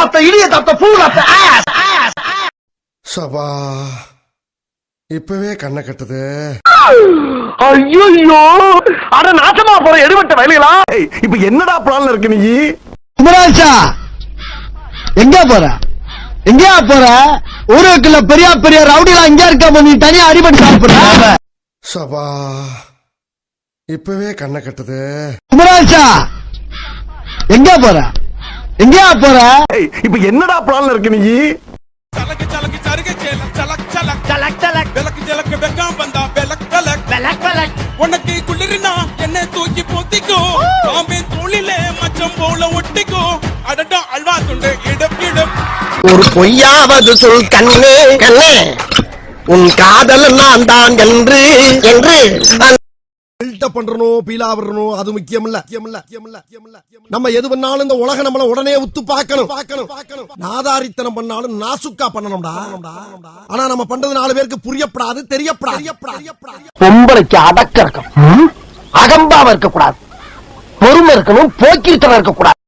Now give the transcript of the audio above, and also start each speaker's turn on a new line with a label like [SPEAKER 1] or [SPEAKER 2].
[SPEAKER 1] after idiot after fool after ass.
[SPEAKER 2] சபா இப்பவே கண்ணை கட்டுது.
[SPEAKER 1] ஐயோ அட நாசமா போற எடுபட்ட வயலுகளா.
[SPEAKER 2] இப்ப என்னடா பிளான்ல இருக்கு நீ?
[SPEAKER 3] குமராசா எங்க போற? எங்கயா போற? ஊருக்குள்ள பெரிய பெரிய ரவுடிலாம் இங்க இருக்க, நீ தனியா அடிபட்டு சாப்பிடுற.
[SPEAKER 2] சபா இப்பவே கண்ணை கட்டுது.
[SPEAKER 3] குமராசா எங்க போற? எங்கயா போற?
[SPEAKER 2] இப்ப என்னடா பிளான்ல இருக்கு நீ?
[SPEAKER 4] चलक चलक चरग चलक चलक चलक चलक चलक बेलक जलक बेगा बंदा बेलक बेलक बेलक बेलक உனக்கு குளிர்னா என்ன தூக்கி போத்திக்கோ, காமே தோளிலே மச்சம் போல ஒட்டிக்கோ, அடடா அல்வா துண்டு இடம் இடம்.
[SPEAKER 1] ஒரு பொய்யாவது சொல் கண்ணே கண்ணே, உன் காதல் நான் தான் என்று என்று
[SPEAKER 2] பில்டப் பண்றணும், பீலா வரணும், அது முக்கியம் இல்ல. நம்ம எது பண்ணாலும் இந்த உலக நம்மள உடனே உத்து பார்க்கணும். நாதாரித்தனம் பண்ணாலும் நாசுக்கா பண்ணணும்டா. ஆனா நம்ம பண்றது 4 பேருக்கு புரியப்படாது, தெரியப்படாது.
[SPEAKER 1] பொம்பளைக்கு அடக்க இருக்கும், அகம்பாவ இருக்க கூடாது, பொறுமை இருக்கணும், போக்கிரித்தனம் இருக்க கூடாது.